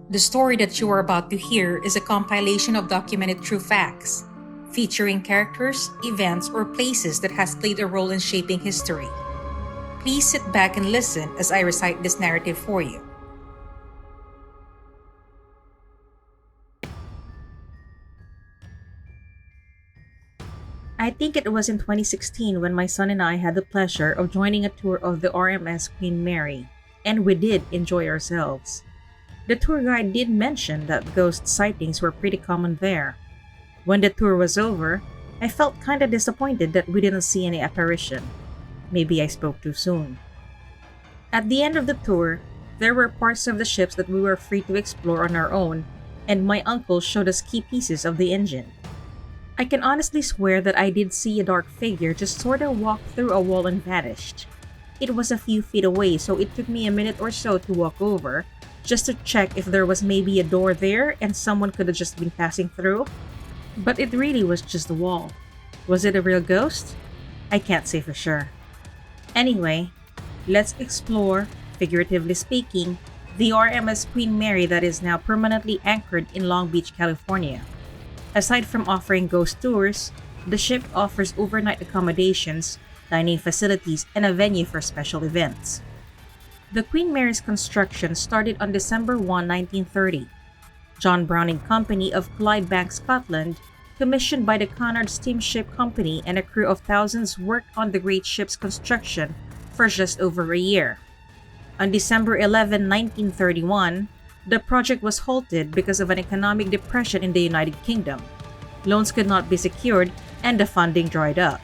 The story that you are about to hear is a compilation of documented true facts, featuring characters, events, or places that has played a role in shaping history. Please sit back and listen as I recite this narrative for you. I think it was in 2016 when my son and I had the pleasure of joining a tour of the RMS Queen Mary, and we did enjoy ourselves. The tour guide did mention that ghost sightings were pretty common there. When the tour was over, I felt kinda disappointed that we didn't see any apparition. Maybe I spoke too soon. At the end of the tour, there were parts of the ships that we were free to explore on our own, and my uncle showed us key pieces of the engine. I can honestly swear that I did see a dark figure just sorta walk through a wall and vanished. It was a few feet away, so it took me a minute or so to walk over, just to check if there was maybe a door there and someone could have just been passing through. But it really was just a wall. Was it a real ghost? I can't say for sure. Anyway, let's explore, figuratively speaking, the RMS Queen Mary that is now permanently anchored in Long Beach, California. Aside from offering ghost tours, the ship offers overnight accommodations, dining facilities, and a venue for special events. The Queen Mary's construction started on December 1, 1930. John Browning Company of Clydebank, Scotland, commissioned by the Cunard Steamship Company, and a crew of thousands worked on the great ship's construction for just over a year. On December 11, 1931, the project was halted because of an economic depression in the United Kingdom. Loans could not be secured and the funding dried up.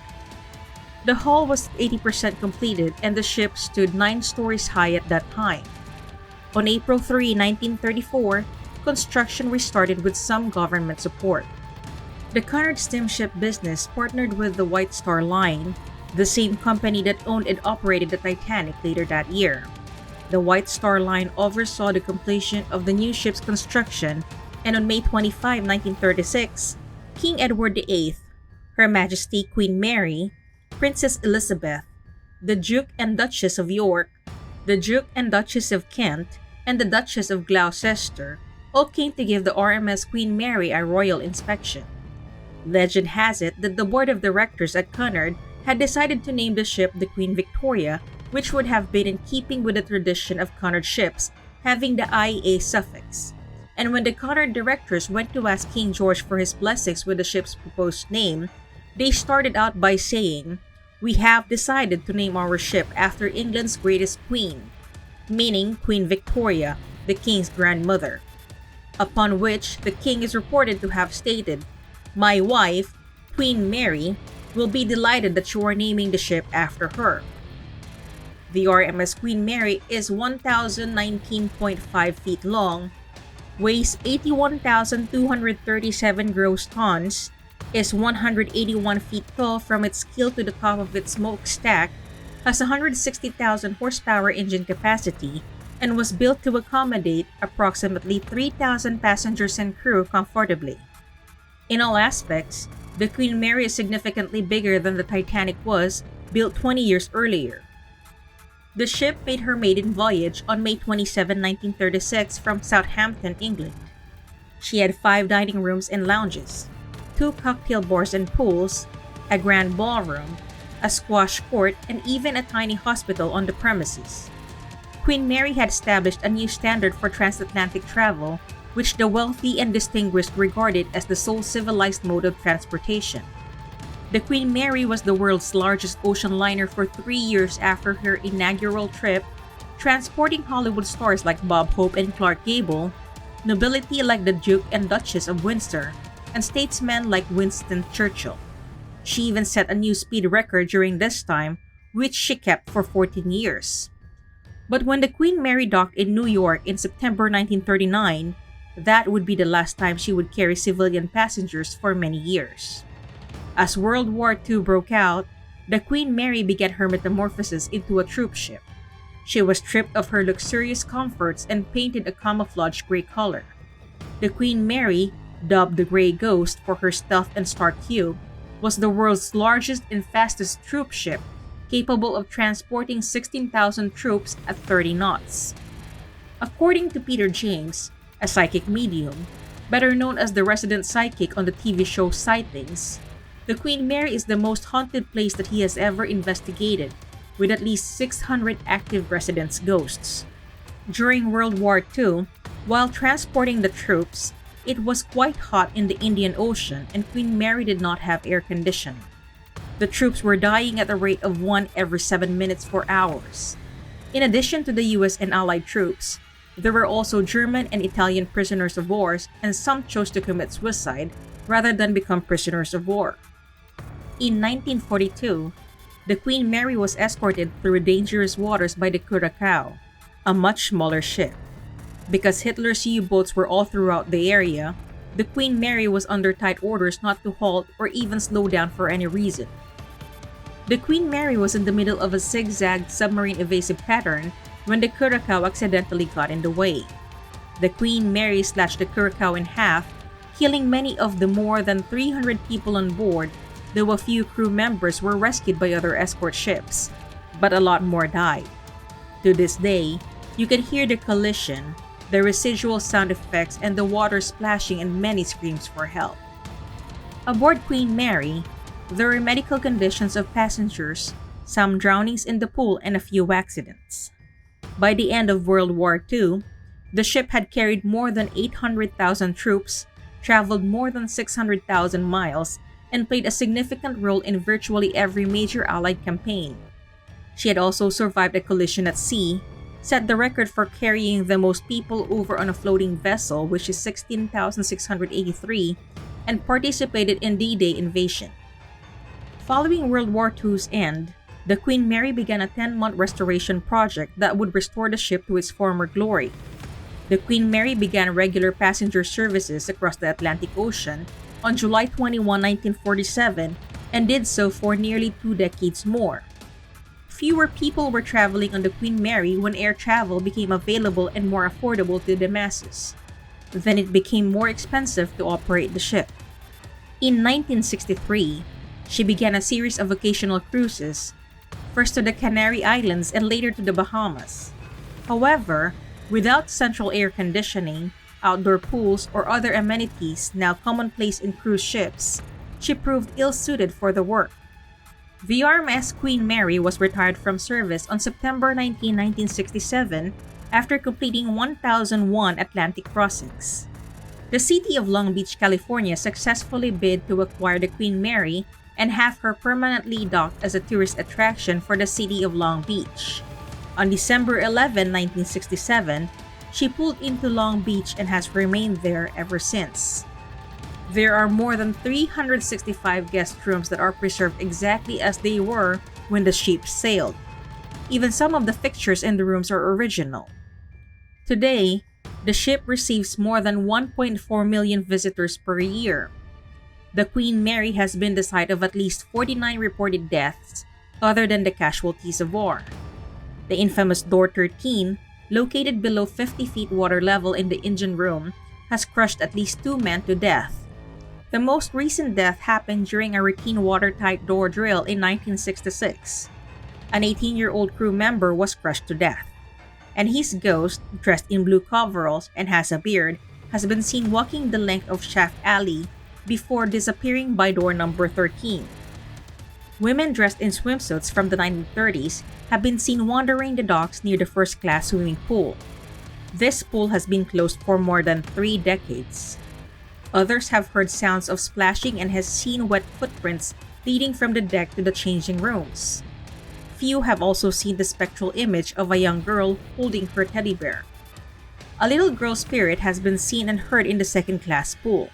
The hull was 80% completed and the ship stood 9 stories high at that time. On April 3, 1934, construction restarted with some government support. The Cunard steamship business partnered with the White Star Line, the same company that owned and operated the Titanic later that year. The White Star Line oversaw the completion of the new ship's construction, and on May 25, 1936, King Edward VIII, Her Majesty Queen Mary, Princess Elizabeth, the Duke and Duchess of York, the Duke and Duchess of Kent, and the Duchess of Gloucester all came to give the RMS Queen Mary a royal inspection. Legend has it that the board of directors at Cunard had decided to name the ship the Queen Victoria, which would have been in keeping with the tradition of Cunard ships having the IEA suffix. And when the Cunard directors went to ask King George for his blessings with the ship's proposed name, they started out by saying, "We have decided to name our ship after England's greatest queen," meaning Queen Victoria, the king's grandmother. Upon which the king is reported to have stated, "My wife, Queen Mary, will be delighted that you are naming the ship after her." The RMS Queen Mary is 1,019.5 feet long, weighs 81,237 gross tons, is 181 feet tall from its keel to the top of its smokestack, has 160,000 horsepower engine capacity, and was built to accommodate approximately 3,000 passengers and crew comfortably. In all aspects, the Queen Mary is significantly bigger than the Titanic was, built 20 years earlier. The ship made her maiden voyage on May 27, 1936 from Southampton, England. She had 5 dining rooms and lounges, 2 cocktail bars and pools, a grand ballroom, a squash court, and even a tiny hospital on the premises. Queen Mary had established a new standard for transatlantic travel, which the wealthy and distinguished regarded as the sole civilized mode of transportation. The Queen Mary was the world's largest ocean liner for 3 years after her inaugural trip, transporting Hollywood stars like Bob Hope and Clark Gable, nobility like the Duke and Duchess of Windsor, and statesmen like Winston Churchill. She even set a new speed record during this time, which she kept for 14 years. But when the Queen Mary docked in New York in September 1939, that would be the last time she would carry civilian passengers for many years. As World War II broke out, the Queen Mary began her metamorphosis into a troop ship. She was stripped of her luxurious comforts and painted a camouflage gray color. The Queen Mary, dubbed the Grey Ghost for her stealth and stark hue, was the world's largest and fastest troop ship, capable of transporting 16,000 troops at 30 knots. According to Peter James, a psychic medium, better known as the resident psychic on the TV show Sightings. The Queen Mary is the most haunted place that he has ever investigated, with at least 600 active residents' ghosts. During World War II, while transporting the troops, it was quite hot in the Indian Ocean and Queen Mary did not have air conditioning. The troops were dying at a rate of one every 7 minutes for hours. In addition to the US and Allied troops, there were also German and Italian prisoners of war, and some chose to commit suicide rather than become prisoners of war. In 1942, the Queen Mary was escorted through dangerous waters by the Curacao, a much smaller ship. Because Hitler's U-boats were all throughout the area, the Queen Mary was under tight orders not to halt or even slow down for any reason. The Queen Mary was in the middle of a zigzag submarine evasive pattern when the Curacao accidentally got in the way. The Queen Mary slashed the Curacao in half, killing many of the more than 300 people on board, though a few crew members were rescued by other escort ships, but a lot more died. To this day, you can hear the collision, the residual sound effects, and the water splashing and many screams for help. Aboard Queen Mary, there were medical conditions of passengers, some drownings in the pool, and a few accidents. By the end of World War II, the ship had carried more than 800,000 troops, traveled more than 600,000 miles, and played a significant role in virtually every major Allied campaign. She had also survived a collision at sea, set the record for carrying the most people over on a floating vessel, which is 16,683, and participated in D-Day invasion. Following World War II's end, the Queen Mary began a 10-month restoration project that would restore the ship to its former glory. The Queen Mary began regular passenger services across the Atlantic Ocean on July 21, 1947, and did so for nearly 2 decades more. Fewer people were traveling on the Queen Mary when air travel became available and more affordable to the masses. Then it became more expensive to operate the ship. In 1963, she began a series of occasional cruises, first to the Canary Islands and later to the Bahamas. However, without central air conditioning, outdoor pools, or other amenities now commonplace in cruise ships, she proved ill-suited for the work. The RMS Queen Mary was retired from service on September 19, 1967 after completing 1,001 Atlantic crossings. The city of Long Beach, California successfully bid to acquire the Queen Mary and have her permanently docked as a tourist attraction for the city of Long Beach. On December 11, 1967, she pulled into Long Beach and has remained there ever since. There are more than 365 guest rooms that are preserved exactly as they were when the ship sailed. Even some of the fixtures in the rooms are original. Today, the ship receives more than 1.4 million visitors per year. The Queen Mary has been the site of at least 49 reported deaths, other than the casualties of war. The infamous Door 13, located below 50 feet water level in the engine room, has crushed at least 2 men to death. The most recent death happened during a routine watertight door drill in 1966. An 18-year-old crew member was crushed to death, and his ghost, dressed in blue coveralls and has a beard, has been seen walking the length of Shaft Alley before disappearing by door number 13. Women dressed in swimsuits from the 1930s have been seen wandering the docks near the first-class swimming pool. This pool has been closed for more than 3 decades. Others have heard sounds of splashing and has seen wet footprints leading from the deck to the changing rooms. Few have also seen the spectral image of a young girl holding her teddy bear. A little girl spirit has been seen and heard in the second-class pool.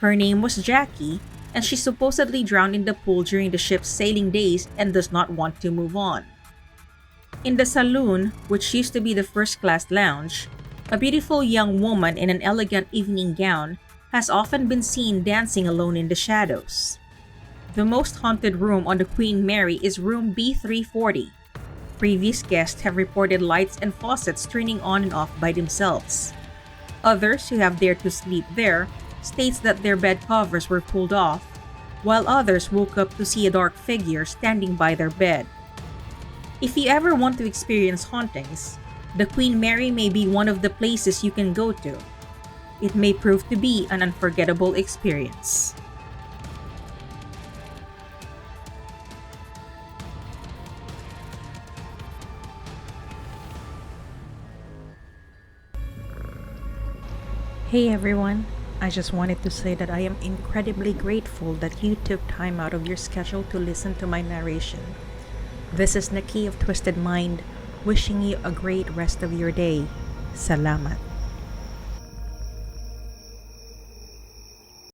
Her name was Jackie, and she supposedly drowned in the pool during the ship's sailing days and does not want to move on. In the saloon, which used to be the first-class lounge, a beautiful young woman in an elegant evening gown has often been seen dancing alone in the shadows. The most haunted room on the Queen Mary is room B340. Previous guests have reported lights and faucets turning on and off by themselves. Others who have dared to sleep there states that their bed covers were pulled off, while others woke up to see a dark figure standing by their bed. If you ever want to experience hauntings, the Queen Mary may be one of the places you can go to. It may prove to be an unforgettable experience. Hey everyone, I just wanted to say that I am incredibly grateful that you took time out of your schedule to listen to my narration. This is Nikki of Twisted Mind, wishing you a great rest of your day. Salamat.